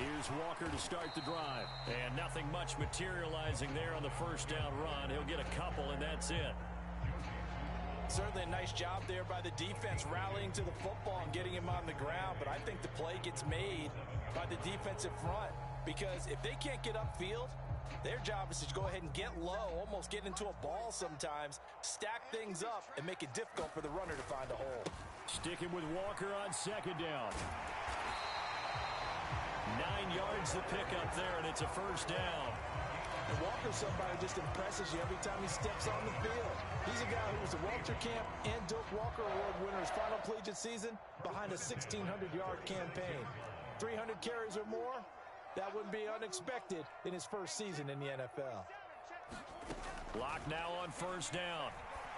Here's Walker to start the drive. And nothing much materializing there on the first down run. He'll get a couple, and that's it. Certainly a nice job there by the defense rallying to the football and getting him on the ground. But I think the play gets made by the defensive front. Because if they can't get upfield, their job is to go ahead and get low, almost get into a ball sometimes, stack things up, and make it difficult for the runner to find a hole. Sticking with Walker on second down. 9 yards to pick up there, and it's a first down. And Walker's somebody who just impresses you every time he steps on the field. He's a guy who was the Walter Camp and Doak Walker Award winner's final collegiate season behind a 1,600-yard campaign. 300 carries or more, that wouldn't be unexpected in his first season in the NFL. Lock now on first down.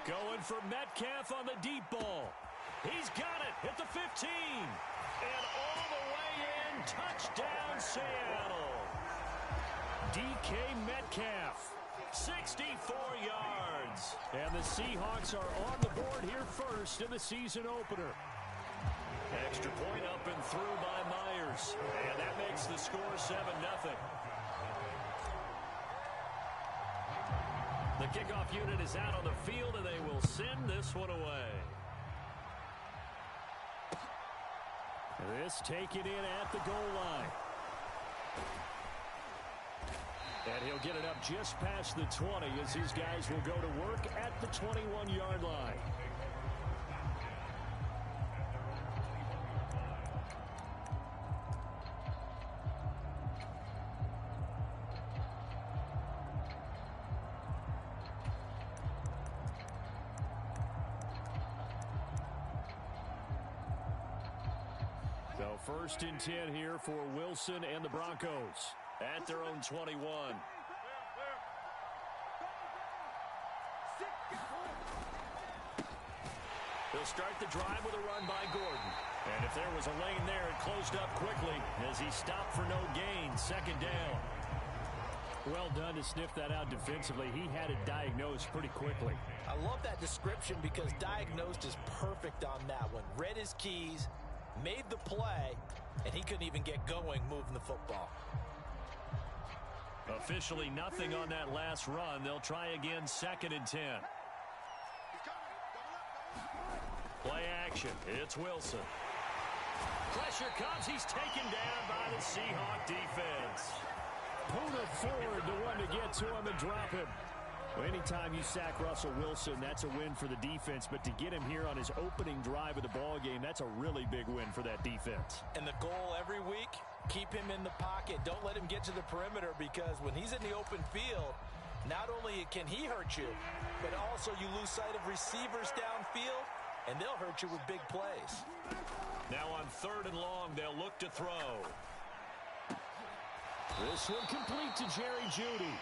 Going for Metcalf on the deep ball. He's got it at the 15. And all the way in, touchdown Seattle. DK Metcalf, 64 yards. And the Seahawks are on the board here first in the season opener. Extra point up and through by Myers. And that makes the score 7-0. The kickoff unit is out on the field, and they will send this one away. This taken in at the goal line. And he'll get it up just past the 20 as his guys will go to work at the 21-yard line. So first and 10 here for Wilson and the Broncos at their own 21. They'll start the drive with a run by Gordon. And if there was a lane there, it closed up quickly as he stopped for no gain. Second down. Well done to sniff that out defensively. He had it diagnosed pretty quickly. I love that description because diagnosed is perfect on that one. Read his keys, made the play, and he couldn't even get going moving the football. Officially nothing on that last run. They'll try again, second and 10. Play action. It's Wilson. Pressure comes. He's taken down by the Seahawk defense. Puna forward, the one to get to him and drop him. Well, anytime you sack Russell Wilson, that's a win for the defense. But to get him here on his opening drive of the ball game, that's a really big win for that defense. And the goal every week, keep him in the pocket. Don't let him get to the perimeter because when he's in the open field, not only can he hurt you, but also you lose sight of receivers downfield, and they'll hurt you with big plays. Now on third and long, they'll look to throw. This one complete to Jerry Jeudy.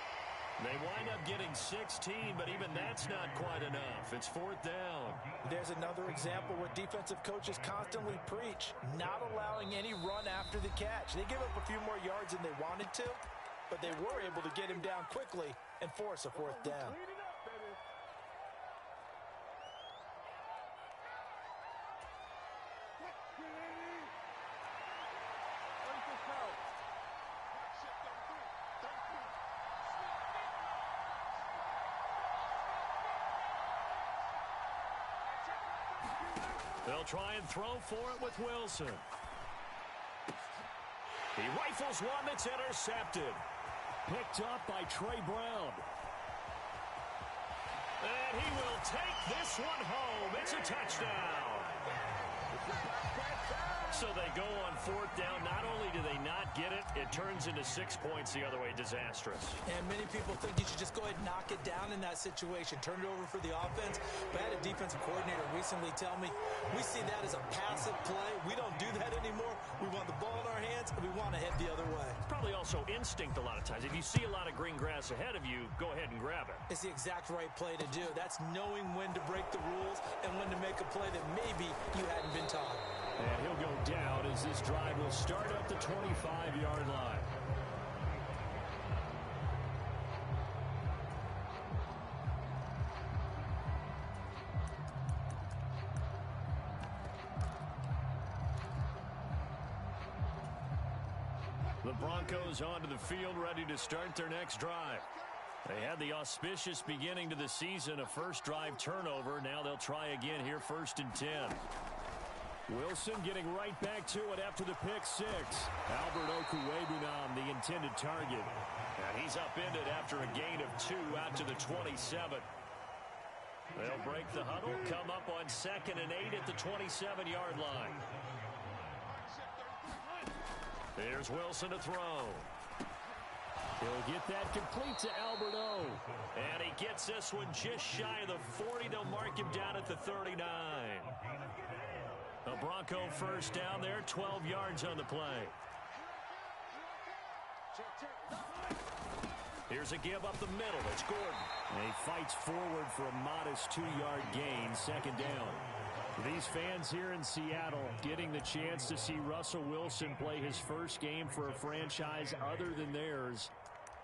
They wind up getting 16, but even that's not quite enough. It's fourth down. There's another example where defensive coaches constantly preach, not allowing any run after the catch. They give up a few more yards than they wanted to, but they were able to get him down quickly and force a fourth down. They'll try and throw for it with Wilson. He rifles one that's intercepted. Picked up by Trey Brown. And he will take this one home. It's a touchdown. So they go on fourth down. Not only do they not get it, it turns into 6 points the other way. Disastrous. And many people think you should just go ahead and knock it down in that situation. Turn it over for the offense. But I had a defensive coordinator recently tell me, we see that as a passive play. We don't do that anymore. We want the ball in our hands, and we want to head the other way. It's probably also instinct a lot of times. If you see a lot of green grass ahead of you, go ahead and grab it. It's the exact right play to do. That's knowing when to break the rules and when to make a play that maybe you hadn't been taught. And he'll go down as this drive will start at the 25-yard line. The Broncos onto the field, ready to start their next drive. They had the auspicious beginning to the season, a first drive turnover. Now they'll try again here, 1st and 10. Wilson getting right back to it after the pick six. Albert Okwuegbunam, the intended target. And he's upended after a gain of 2 out to the 27. They'll break the huddle, come up on 2nd and 8 at the 27-yard line. Here's Wilson to throw. He'll get that complete to Albert O. And he gets this one just shy of the 40. They'll mark him down at the 39. A Bronco first down there, 12 yards on the play. Here's a give up the middle. It's Gordon. And he fights forward for a modest 2-yard gain, 2nd down. These fans here in Seattle getting the chance to see Russell Wilson play his first game for a franchise other than theirs.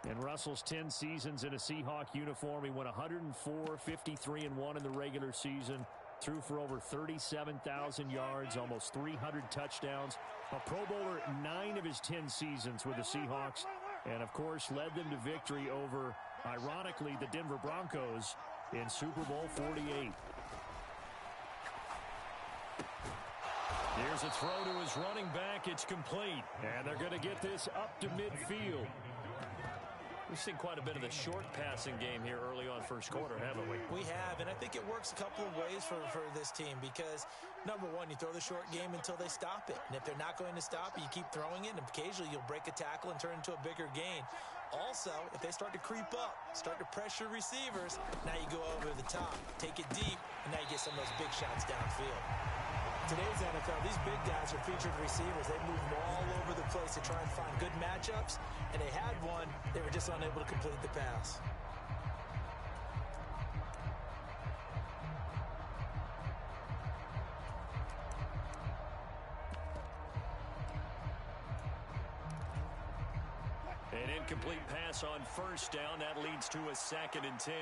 In Russell's 10 seasons in a Seahawk uniform, he won 104, 53-1 in the regular season. Threw for over 37,000 yards, almost 300 touchdowns. A Pro Bowler 9 of his 10 seasons with the Seahawks. And, of course, led them to victory over, ironically, the Denver Broncos in Super Bowl 48. Here's a throw to his running back. It's complete. And they're going to get this up to midfield. We've seen quite a bit of the short passing game here early on first quarter, haven't we? We have, and I think it works a couple of ways for this team because, number one, you throw the short game until they stop it. And if they're not going to stop it, you keep throwing it, and occasionally you'll break a tackle and turn into a bigger gain. Also, if they start to creep up, start to pressure receivers, now you go over the top, take it deep, and now you get some of those big shots downfield. Today's NFL, these big guys are featured receivers. They move them all over the place to try and find good matchups, and they had one. They were just unable to complete the pass. An incomplete pass on first down. That leads to a 2nd and 10.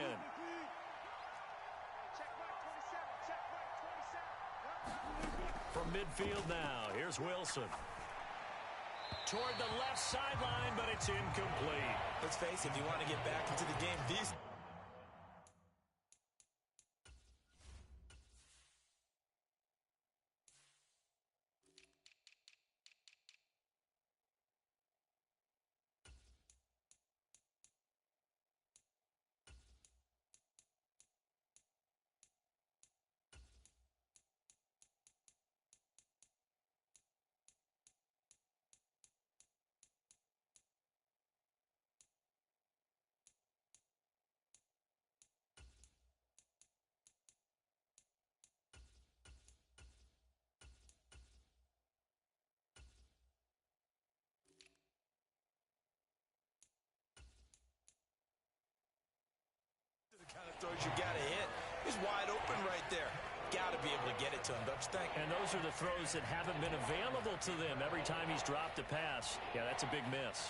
From midfield now, here's Wilson. Toward the left sideline, but it's incomplete. Let's face it, if you want to get back into the game, these... You got to hit. He's wide open right there. Got to be able to get it to him, don't you think? And those are the throws that haven't been available to them every time he's dropped a pass. Yeah, that's a big miss.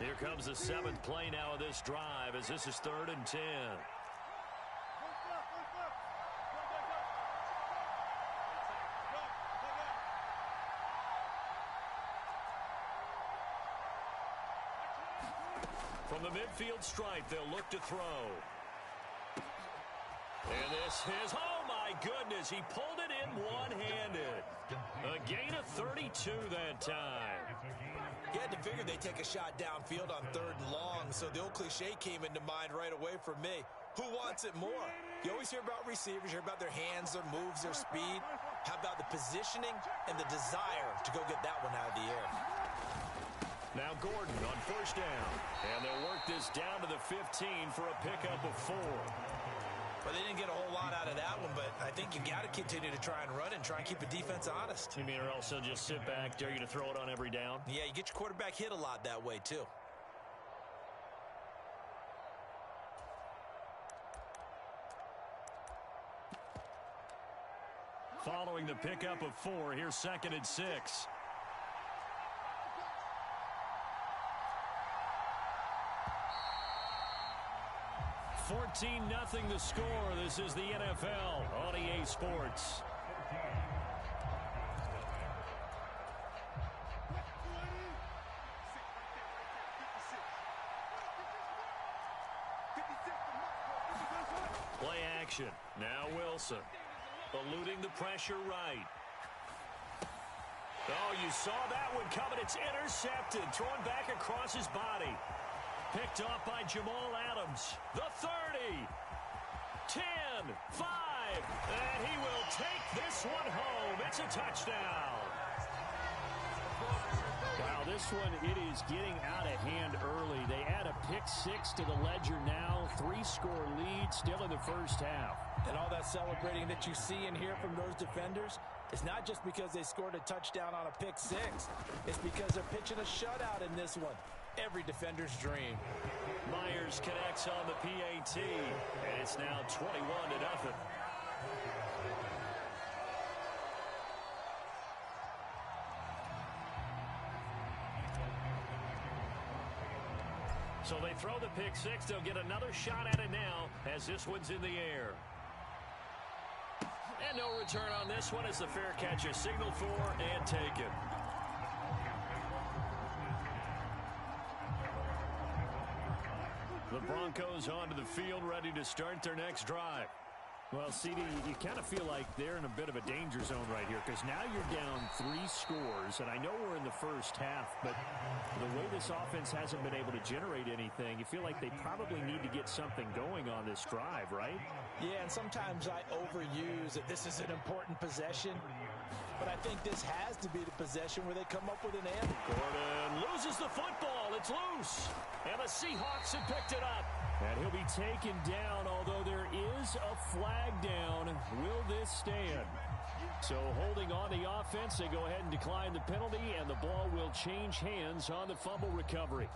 Here comes the 7th play now of this drive as this is 3rd and 10. From the midfield stripe, they'll look to throw. And this is, oh my goodness, he pulled it in one-handed. A gain of 32 that time. You had to figure they'd take a shot downfield on 3rd and long, so the old cliche came into mind right away for me. Who wants it more? You always hear about receivers, you hear about their hands, their moves, their speed. How about the positioning and the desire to go get that one out of the air? Now Gordon on first down. And they'll work this down to the 15 for a pickup of 4. Well, they didn't get a whole lot out of that one, but I think you got to continue to try and run and try and keep the defense honest. You mean or else they'll just sit back, dare you to throw it on every down? Yeah, you get your quarterback hit a lot that way, too. Following the pickup of 4, here's 2nd and 6. 14-0 the score. This is the NFL on EA Sports. Play action. Now Wilson. Eluding the pressure right. Oh, you saw that one coming. It's intercepted. Thrown back across his body. Picked off by Jamal Adams. The 30. 10. 5. And he will take this one home. It's a touchdown. Wow, this one, it is getting out of hand early. They add a pick-6 to the ledger now. 3-score lead still in the first half. And all that celebrating that you see and hear from those defenders, it's not just because they scored a touchdown on a pick-6. It's because they're pitching a shutout in this one. Every defender's dream. Myers connects on the PAT, and it's now 21-0. So they throw the pick-6. They'll get another shot at it now as this one's in the air. And no return on this one as the fair catch is signaled for and taken. The Broncos onto the field, ready to start their next drive. Well, CD, you kind of feel like they're in a bit of a danger zone right here because now you're down 3 scores, and I know we're in the first half, but the way this offense hasn't been able to generate anything, you feel like they probably need to get something going on this drive, right? Yeah, and sometimes I overuse that this is an important possession, but I think this has to be the possession where they come up with an end. Gordon loses the football. It's loose, and the Seahawks have picked it up. And he'll be taken down, although there is a flag down. Will this stand? So holding on the offense, they go ahead and decline the penalty, and the ball will change hands on the fumble recovery.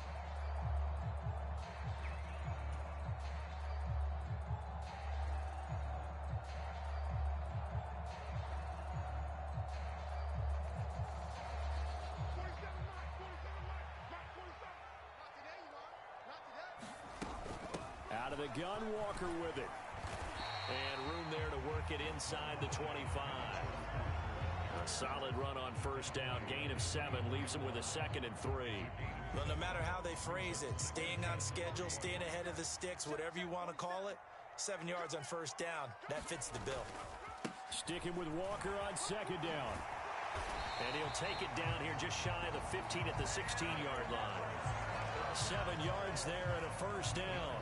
Out of the gun, Walker with it. And room there to work it inside the 25. A solid run on first down. Gain of 7 leaves them with a 2nd and 3. Well, no matter how they phrase it, staying on schedule, staying ahead of the sticks, whatever you want to call it, 7 yards on first down, that fits the bill. Sticking with Walker on 2nd down. And he'll take it down here just shy of the 15 at the 16-yard line. 7 yards there and a first down.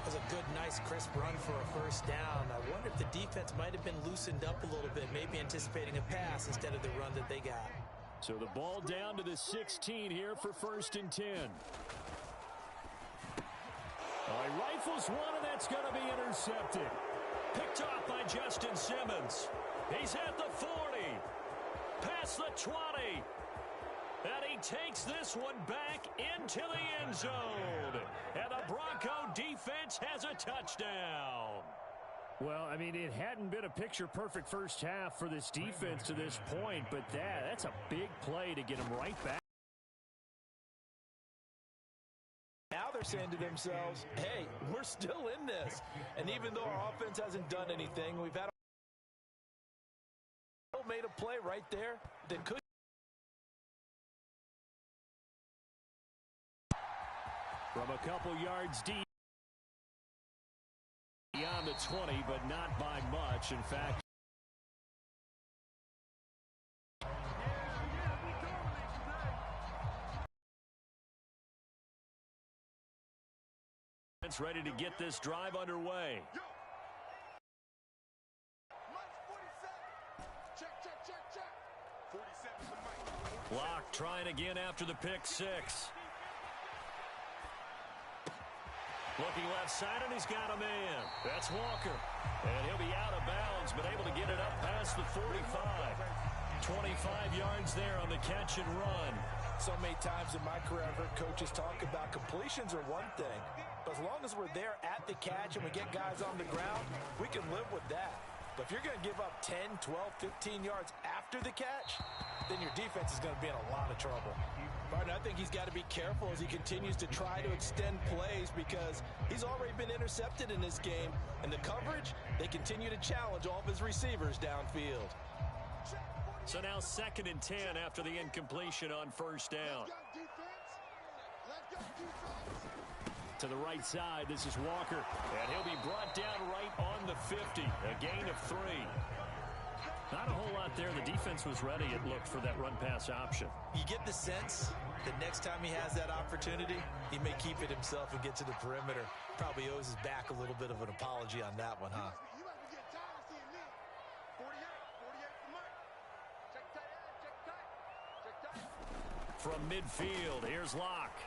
That was a good, nice, crisp run for a first down. I wonder if the defense might have been loosened up a little bit, maybe anticipating a pass instead of the run that they got. So the ball down to the 16 here for 1st and 10. He rifles one, and that's going to be intercepted. Picked off by Justin Simmons. He's at the 40. Past the 20. And he takes this one back into the end zone. And the Bronco defense has a touchdown. Well, I mean, it hadn't been a picture-perfect first half for this defense to this point, but that's a big play to get them right back. Now they're saying to themselves, hey, we're still in this. And even though our offense hasn't done anything, we've had made a play right there that could. From a couple yards deep. Beyond the 20, but not by much. In fact, it's ready to get this drive underway. Block trying again after the pick 6. Looking left side, and he's got a man. That's Walker. And he'll be out of bounds, but able to get it up past the 45. 25 yards there on the catch and run. So many times in my career, I've heard coaches talk about completions are one thing. But as long as we're there at the catch and we get guys on the ground, we can live with that. But if you're going to give up 10, 12, 15 yards after the catch, then your defense is going to be in a lot of trouble. Partner, I think he's got to be careful as he continues to try to extend plays because he's already been intercepted in this game. And the coverage, they continue to challenge all of his receivers downfield. So now 2nd and 10 after the incompletion on first down. To the right side, this is Walker. And he'll be brought down right on the 50. A gain of 3. Not a whole lot there. The defense was ready, it looked, for that run-pass option. You get the sense that next time he has that opportunity, he may keep it himself and get to the perimeter. Probably owes his back a little bit of an apology on that one, huh? From midfield, here's Locke.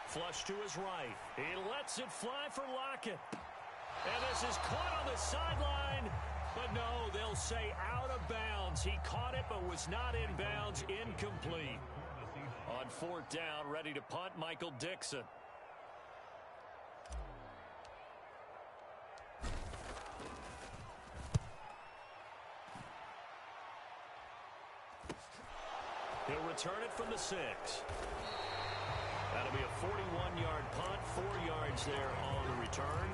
Flush to his right. He lets it fly for Lockett. And this is caught on the sideline. But no, they'll say out of bounds. He caught it but was not in bounds. Incomplete. On 4th down, ready to punt, Michael Dixon. He'll return it from the 6. That'll be a 41-yard punt, 4 yards there on the return.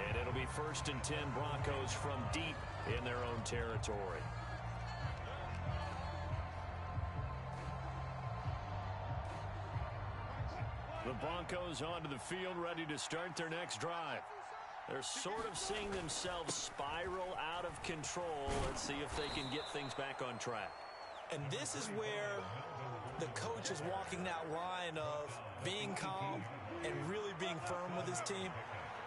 And it'll be 1st and 10 Broncos from deep in their own territory. The Broncos onto the field, ready to start their next drive. They're sort of seeing themselves spiral out of control. Let's see if they can get things back on track. And this is where the coach is walking that line of being calm and really being firm with his team.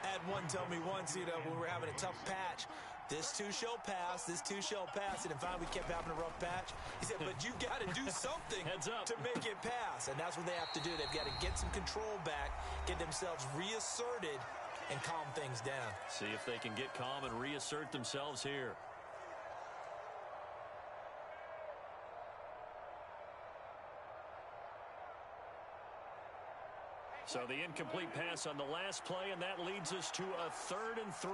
I had one tell me once, when we were having a tough patch, this too shall pass, this too shall pass. And finally we kept having a rough patch. He said, but you got to do something to make it pass. And that's what they have to do. They've got to get some control back, get themselves reasserted, and calm things down. See if they can get calm and reassert themselves here. So the incomplete pass on the last play, and that leads us to a 3rd and 3.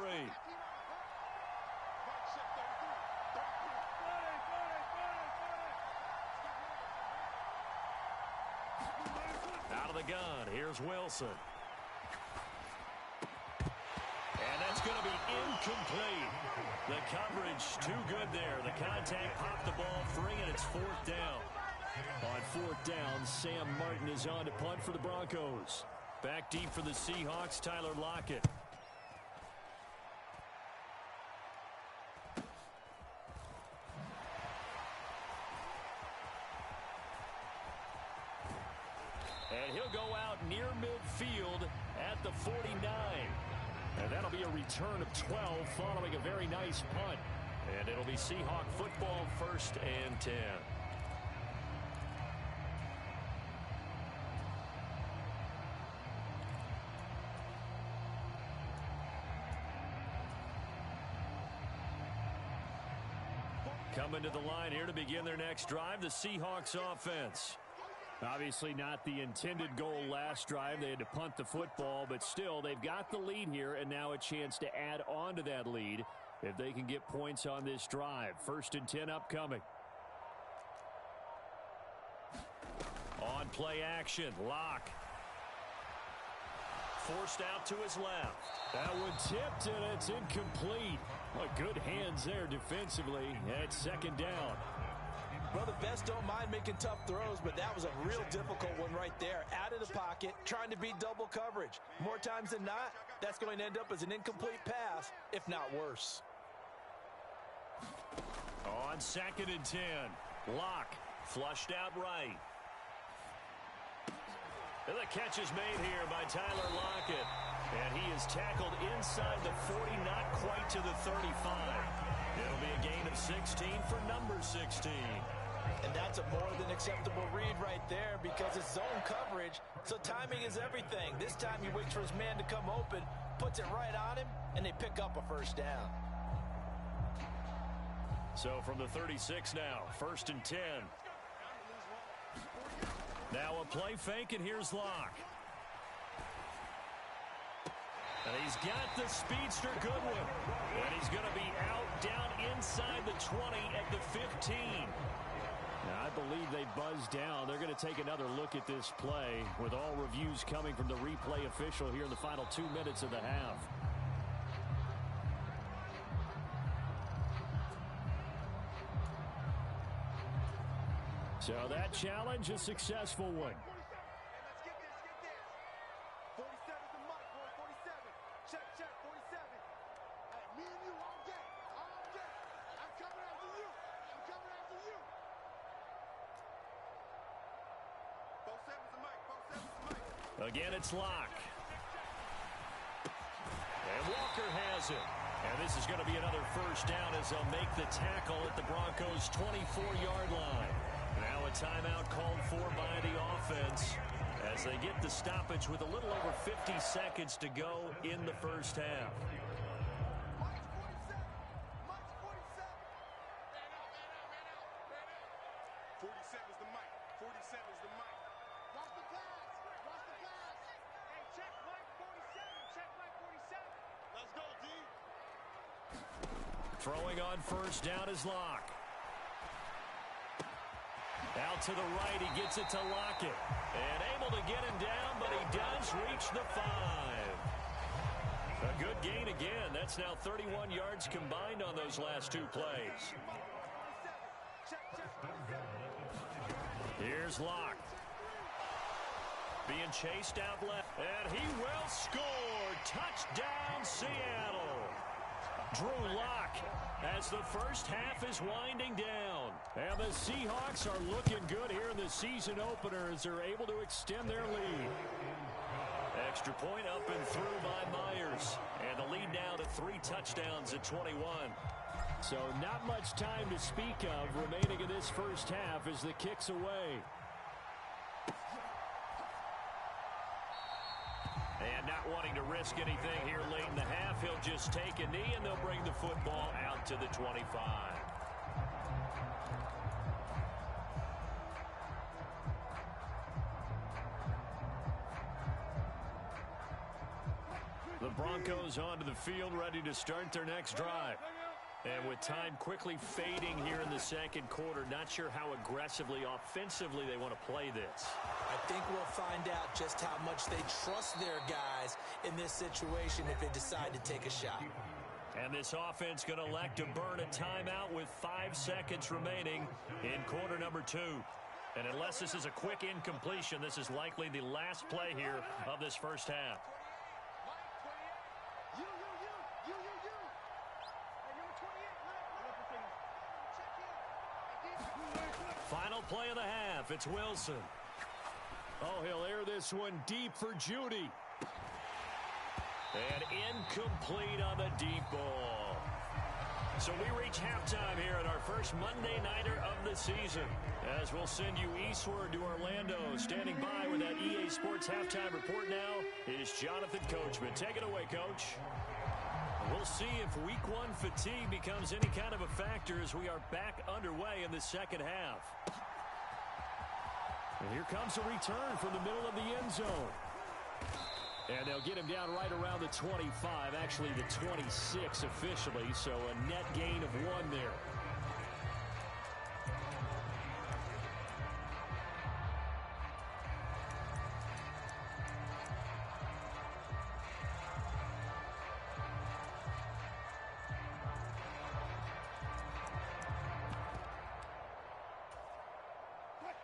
Out of the gun, here's Wilson. And that's going to be incomplete. The coverage too good there. The contact popped the ball free, and it's 4th down. On 4th down, Sam Martin is on to punt for the Broncos. Back deep for the Seahawks, Tyler Lockett. And he'll go out near midfield at the 49. And that'll be a return of 12 following a very nice punt. And it'll be Seahawk football, 1st and 10. Coming to the line here to begin their next drive, the Seahawks offense. Obviously not the intended goal last drive. They had to punt the football, but still, they've got the lead here, and now a chance to add on to that lead if they can get points on this drive. 1st and 10 upcoming. On play action, Locke. Forced out to his left. That one tipped, and it's incomplete. Well, good hands there defensively at 2nd down. Well, the best don't mind making tough throws, but that was a real difficult one right there. Out of the pocket, trying to beat double coverage. More times than not, that's going to end up as an incomplete pass, if not worse. On 2nd and 10, Locke flushed out right. And the catch is made here by Tyler Lockett. And he is tackled inside the 40, not quite to the 35. It'll be a gain of 16 for number 16. And that's a more than acceptable read right there because it's zone coverage, so timing is everything. This time he waits for his man to come open, puts it right on him, and they pick up a 1st down. So from the 36 now, 1st and 10. Now a play fake, and here's Locke. And he's got the speedster Goodwin. And he's going to be out down inside the 20 at the 15. Now, I believe they buzzed down. They're going to take another look at this play with all reviews coming from the replay official here in the final 2 minutes of the half. So that challenge, a successful one. Again, it's Locke. And Walker has it. And this is going to be another first down as they'll make the tackle at the Broncos' 24-yard line. Now a timeout called for by the offense as they get the stoppage with a little over 50 seconds to go in the first half. Throwing on first down is Locke. Out to the right, he gets it to Lockett. And able to get him down, but he does reach the 5. A good gain again. That's now 31 yards combined on those last 2 plays. Here's Locke. Being chased out left. And he will score. Touchdown, Seattle. Drew Lock as the first half is winding down. And the Seahawks are looking good here in the season opener as they're able to extend their lead. Extra point up and through by Myers. And the lead now to 3 touchdowns at 21. So not much time to speak of remaining in this first half as the kick's away. And not wanting to risk anything here late in the half, he'll just take a knee and they'll bring the football out to the 25. The Broncos onto the field, ready to start their next drive. And with time quickly fading here in the second quarter, not sure how aggressively, offensively they want to play this. I think we'll find out just how much they trust their guys in this situation if they decide to take a shot. And this offense going to elect to burn a timeout with 5 seconds remaining in quarter number 2. And unless this is a quick incompletion, this is likely the last play here of this first half. Final play of the half. It's Wilson. Oh, he'll air this one deep for Judy. And incomplete on the deep ball. So we reach halftime here at our first Monday Nighter of the season. As we'll send you eastward to Orlando. Standing by with that EA Sports halftime report now is Jonathan Coachman. Take it away, Coach. We'll see if week 1 fatigue becomes any kind of a factor as we are back underway in the second half. And here comes a return from the middle of the end zone. And they'll get him down right around the 25, actually the 26 officially, so a net gain of 1 there.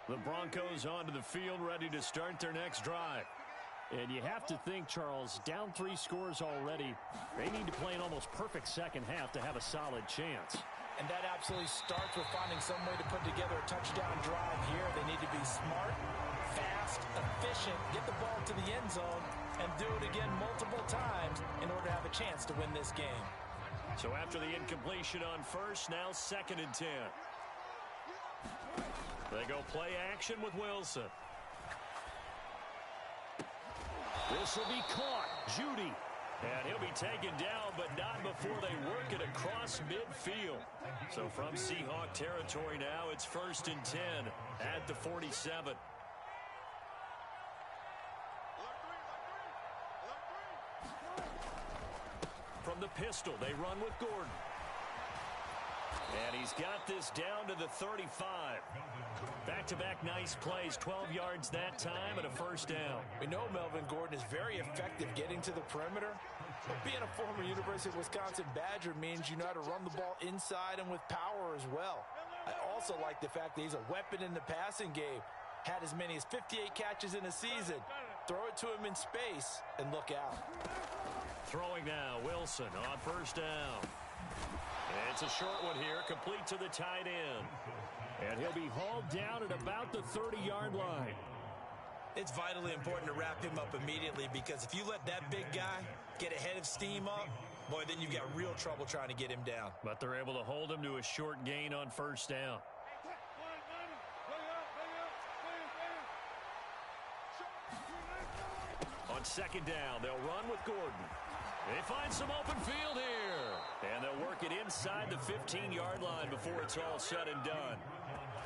The Broncos onto the field, ready to start their next drive. And you have to think, Charles, down 3 scores already. They need to play an almost perfect second half to have a solid chance. And that absolutely starts with finding some way to put together a touchdown drive here. They need to be smart, fast, efficient, get the ball to the end zone, and do it again multiple times in order to have a chance to win this game. So after the incompletion on first, now 2nd and 10. They go play action with Wilson. This will be caught. Judy. And he'll be taken down, but not before they work it across midfield. So from Seahawk territory now, it's 1st and 10 at the 47. From the pistol, they run with Gordon. And he's got this down to the 35. Back Back-to-back nice plays, 12 yards that time and a first down. We know Melvin Gordon is very effective getting to the perimeter, but being a former University of Wisconsin Badger means you know how to run the ball inside and with power as well. I also like the fact that he's a weapon in the passing game. Had as many as 58 catches in a season. Throw it to him in space and look out. Throwing now, Wilson on first down. It's a short one here, complete to the tight end. And he'll be hauled down at about the 30-yard line. It's vitally important to wrap him up immediately, because if you let that big guy get a head of steam up, boy, then you've got real trouble trying to get him down. But they're able to hold him to a short gain on first down. On second down, they'll run with Gordon. They find some open field here. And they'll work it inside the 15-yard line before it's all said and done.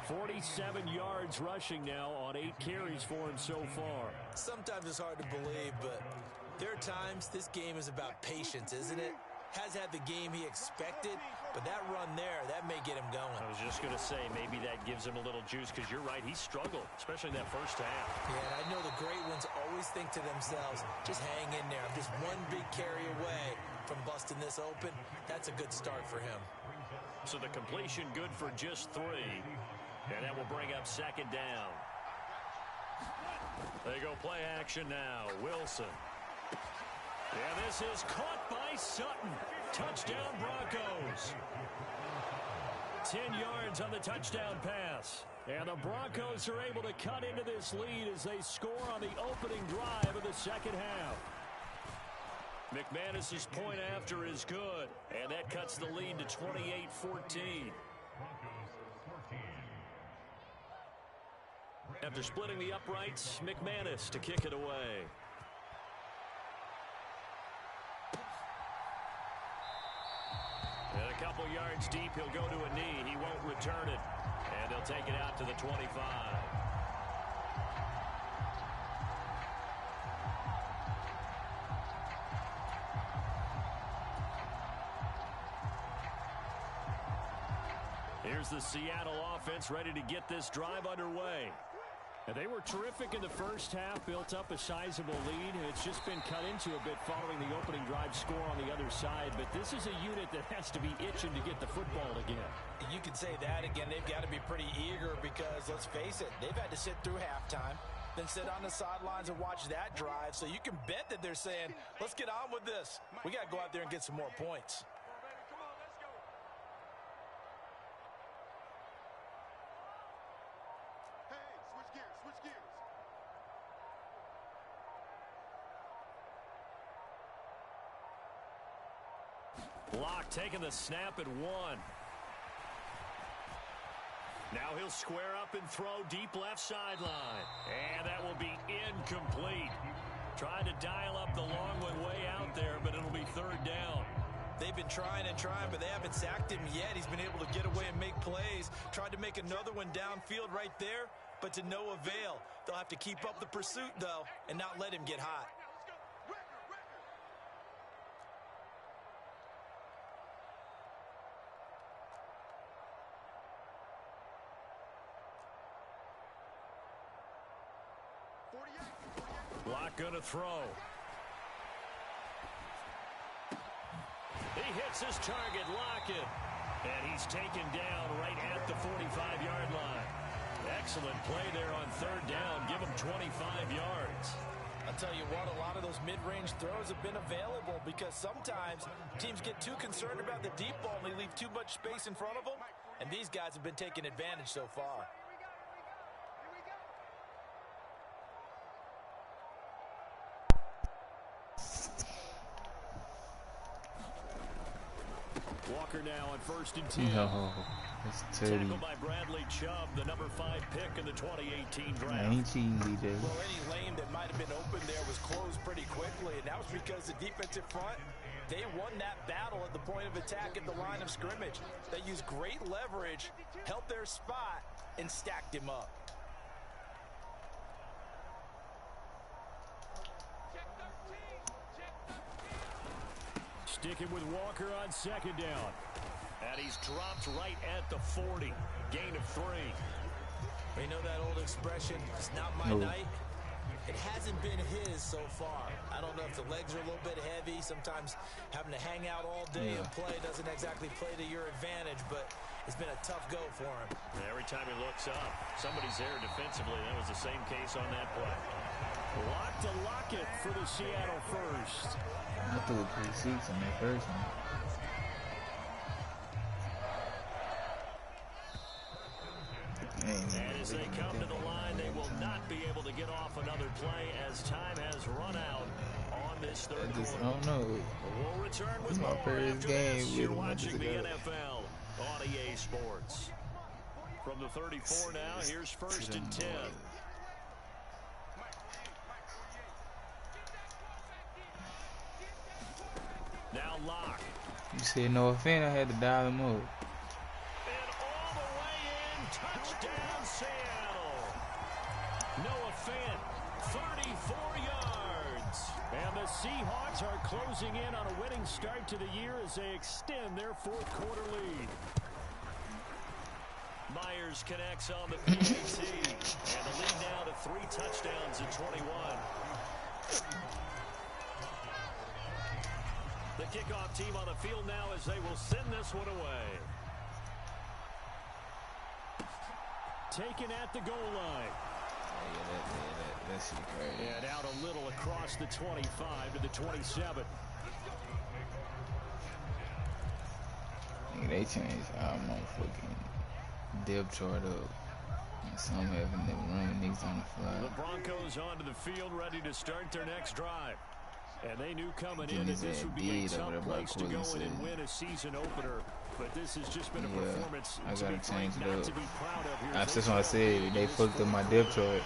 47 yards rushing now on 8 carries for him so far. Sometimes it's hard to believe, but there are times this game is about patience, isn't it? Has had the game he expected, but that run there, that may get him going. I was just going to say, maybe that gives him a little juice, because you're right, he struggled, especially in that first half. Yeah, and I know the great ones always think to themselves, just hang in there. I'm just one big carry away from busting this open. That's a good start for him. So the completion good for just 3, and that will bring up second down. They go play action now. Wilson. Yeah, this is caught by Sutton. Touchdown, Broncos. 10 yards on the touchdown pass. And the Broncos are able to cut into this lead as they score on the opening drive of the second half. McManus's point after is good, and that cuts the lead to 28-14. After splitting the uprights, McManus to kick it away. And a couple yards deep, he'll go to a knee. He won't return it. And they'll take it out to the 25. Here's the Seattle offense ready to get this drive underway. And they were terrific in the first half, built up a sizable lead, and it's just been cut into a bit following the opening drive score on the other side. But this is a unit that has to be itching to get the football again. You can say that again. They've got to be pretty eager because, let's face it, they've had to sit through halftime, then sit on the sidelines and watch that drive. So you can bet that they're saying, let's get on with this. We got to go out there and get some more points. Block taking the snap at 1. Now he'll square up and throw deep left sideline. And that will be incomplete. Trying to dial up the long one way out there, but it'll be third down. They've been trying and trying, but they haven't sacked him yet. He's been able to get away and make plays. Tried to make another one downfield right there, but to no avail. They'll have to keep up the pursuit, though, and not let him get hot. Block gonna throw. He hits his target, Lockett. And he's taken down right at the 45-yard line. Excellent play there on third down. Give him 25 yards. I'll tell you what, a lot of those mid-range throws have been available because sometimes teams get too concerned about the deep ball and they leave too much space in front of them. And these guys have been taking advantage so far. Walker now on 1st and 10. No, it's Tackled by Bradley Chubb, the number 5 pick in the 2018 draft. 19 we did. Well, any lane that might have been open there was closed pretty quickly, and that was because the defensive front, they won that battle at the point of attack at the line of scrimmage. They used great leverage, held their spot, and stacked him up. Sticking with Walker on second down. And he's dropped right at the 40. Gain of 3. You know that old expression, it's not my night? It hasn't been his so far. I don't know if the legs are a little bit heavy. Sometimes having to hang out all day and play doesn't exactly play to your advantage, but it's been a tough go for him. Every time he looks up, somebody's there defensively. That was the same case on that play. Lock to Lockett for the Seattle first. I threw 3-6 on that first one. And as they come to the line, they will not be able to get off another play as time has run out on this third quarter. I don't know. We'll return with my more first after game this. with You're him watching the together. NFL on EA Sports. From the 34 now, here's first and 10. Now Locke. You said no offense, I had to dial him up. And all the way in, touchdown Seattle. Noah Fant, 34 yards. And the Seahawks are closing in on a winning start to the year as they extend their fourth quarter lead. Myers connects on the PAT. And the lead now to 3 touchdowns at 21. The kickoff team on the field now as they will send this one away. Taken at the goal line. That's crazy. And out a little across the 25 to the 27. They changed our motherfucking depth chart up. And some having them running niggas on the fly. The Broncos onto the field ready to start their next drive. And they knew coming in that this would be a tough place to go in and win a season opener. But this has just been a performance I gotta change it up. to be proud of here. That's just what I said. They fucked up my depth chart.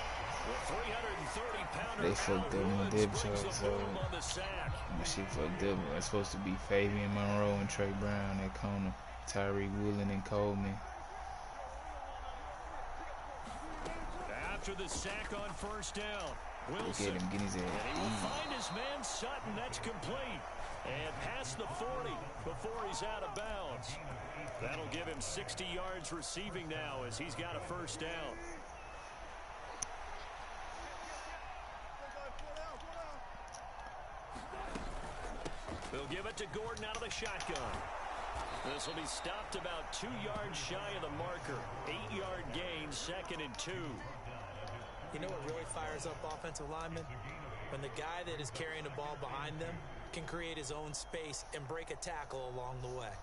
They fucked up my depth chart, so my shit fucked up. It's supposed to be Fabian Monroe and Trey Brown at corner, Tyreek Woolen and Coleman. After the sack on first down, Wilson. Look at him getting his ass. And he will find his man Sutton. That's complete. And past the 40 before he's out of bounds. That'll give him 60 yards receiving now as he's got a first down. They'll give it to Gordon out of the shotgun. This will be stopped about 2 yards shy of the marker. 8-yard gain, 2nd and 2. You know what really fires up offensive linemen? When the guy that is carrying the ball behind them can create his own space and break a tackle along the way.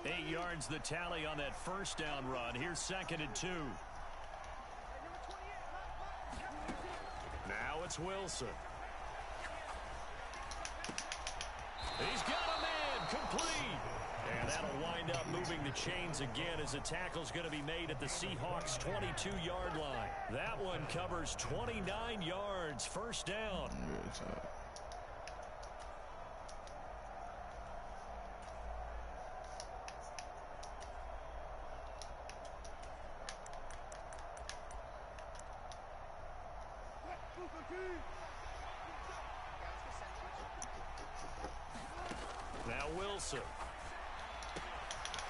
Eight yards the tally on that first down run. Here's 2nd and 2. Now it's Wilson. He's got a man complete. And that'll wind up moving the chains again as the tackle's going to be made at the Seahawks' 22-yard line. That one covers 29 yards. First down. Now Wilson.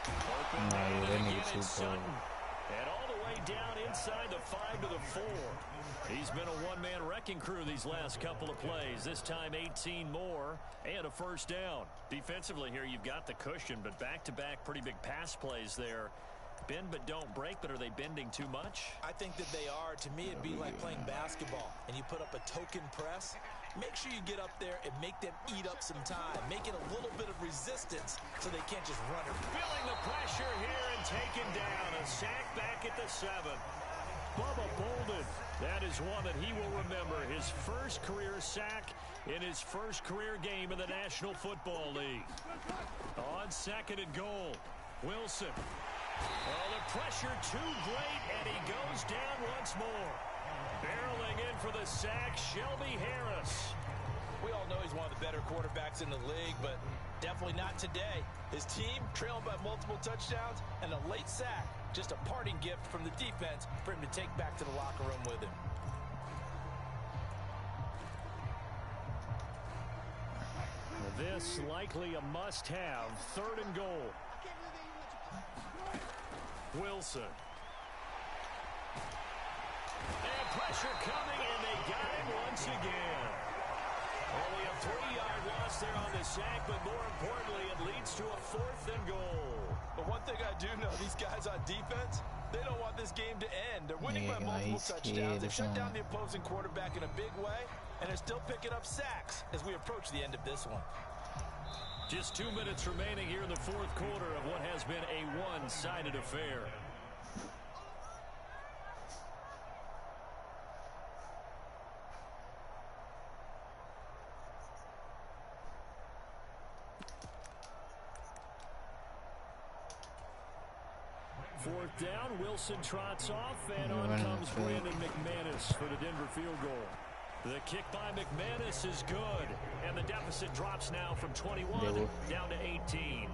Open man again, it's Sutton. And all the way down inside the 5 to the 4. He's been a one-man wrecking crew these last couple of plays. This time 18 more and a first down. Defensively here, you've got the cushion, but back-to-back pretty big pass plays there. Bend but don't break, but are they bending too much? I think that they are. To me, it'd be like playing basketball, and you put up a token press. Make sure you get up there and make them eat up some time. Make it a little bit of resistance so they can't just run it. Feeling the pressure here and taken down. A sack back at the 7. Bubba Bolden. That is one that he will remember. His first career sack in his first career game in the National Football League. On 2nd and goal, Wilson. Oh, the pressure too great, and he goes down once more. Barreling in for the sack, Shelby Harris. We all know he's one of the better quarterbacks in the league, but definitely not today. His team trailing by multiple touchdowns and a late sack. Just a parting gift from the defense for him to take back to the locker room with him. This likely a must-have. 3rd and goal. Wilson. And pressure coming, and they got him once again. Only a 3-yard loss there on the sack, but more importantly, it leads to a 4th and goal. But one thing I do know, these guys on defense, they don't want this game to end. They're winning by multiple touchdowns. They shut down the opposing quarterback in a big way, and they're still picking up sacks as we approach the end of this one. Just 2 minutes remaining here in the 4th quarter of what has been a one-sided affair. Fourth down, Wilson trots off, and on comes Brandon McManus for the Denver field goal. The kick by McManus is good, and the deficit drops now from 21 down to 18.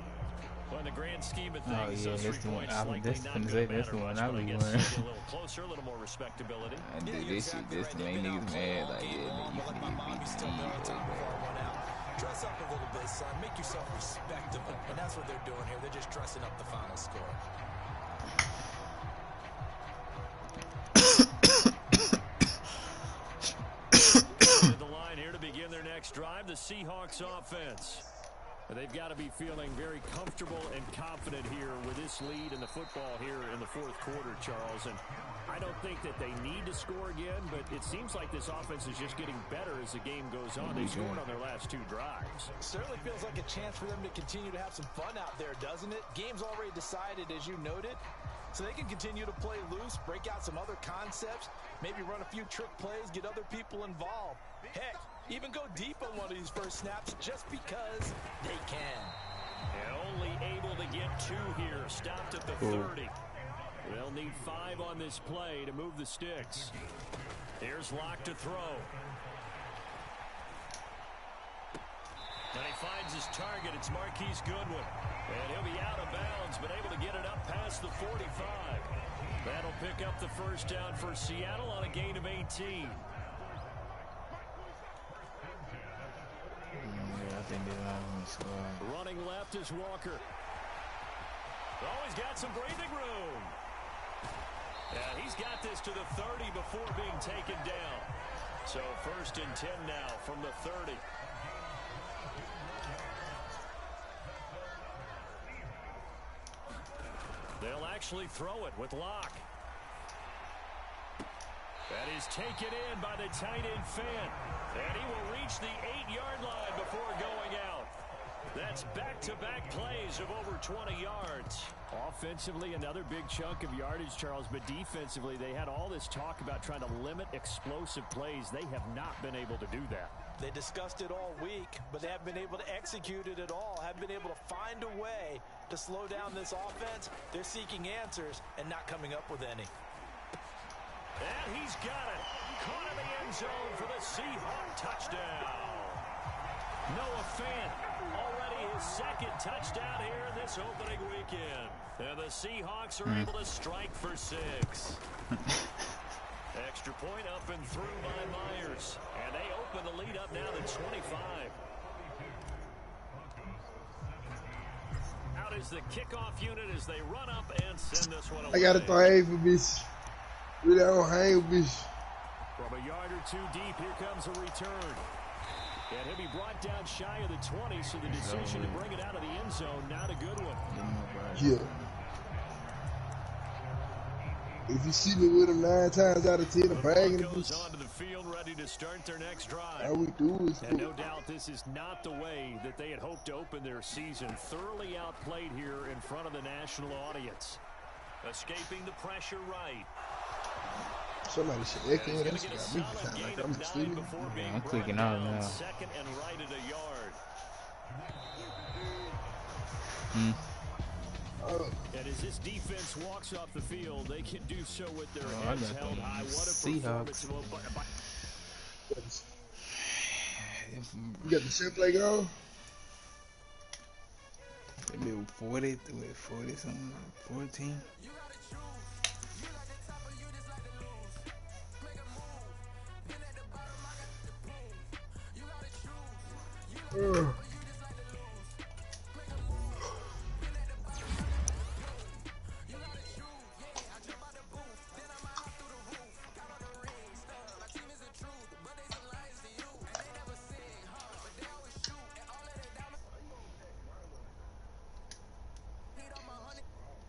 Well, in the grand scheme of things, those 3 points likely not going to matter much, but I guess a little closer, a little more respectability. I did this shit just to make niggas mad. Like, yeah, you can get beat. Dress up a little bit, son. Make yourself respectable. And that's what they're doing here. They're just dressing up the final score. The line here to begin their next drive, the Seahawks offense. They've got to be feeling very comfortable and confident here with this lead in the football here in the 4th quarter, Charles. And I don't think that they need to score again, but it seems like this offense is just getting better as the game goes on. They scored on their last 2 drives. Certainly feels like a chance for them to continue to have some fun out there, doesn't it? Game's already decided, as you noted. So they can continue to play loose, break out some other concepts, maybe run a few trick plays, get other people involved. Heck, even go deep on one of these first snaps just because they can. And only able to get 2 here, stopped at the 30. They'll need 5 on this play to move the sticks. Here's Locke to throw. And he finds his target. It's Marquise Goodwin. And he'll be out of bounds, but able to get it up past the 45. That'll pick up the first down for Seattle on a gain of 18. Running left is Walker. Oh, he's got some breathing room. Yeah, he's got this to the 30 before being taken down. So 1st and 10 now from the 30. They'll actually throw it with Locke. That is taken in by the tight end Fant. And he will reach the 8-yard line before going out. That's back-to-back plays of over 20 yards. Offensively, another big chunk of yardage, Charles, but defensively, they had all this talk about trying to limit explosive plays. They have not been able to do that. They discussed it all week, but they haven't been able to execute it at all, haven't been able to find a way to slow down this offense. They're seeking answers and not coming up with any. And he's got it. Caught in the end zone for the Seahawks touchdown. Noah Fant, already his 2nd touchdown here in this opening weekend. And the Seahawks are able to strike for 6. Extra point up and through by Myers. And they open the lead up now to 25. Out is the kickoff unit as they run up and send this one away. I got to throw hang for bitch. Really, I don't hang with bitch. From a yard or 2 deep, here comes a return. And he'll be brought down shy of the 20, so the decision to bring it out of the end zone, not a good one. Yeah. If you see me with him 9 times out of 10, I'm bragging. Goes onto the field, ready to start their next drive. All we do is and no doubt this is not the way that they had hoped to open their season. Thoroughly outplayed here in front of the national audience. Escaping the pressure right. Somebody should echo it. That's got me sound like I'm sleeping. I'm clicking out now. 2nd and right at a yard. And as this defense walks off the field, they can do so with their heads held high. What a Seahawks. You got the set play going? They do 40 something, 14.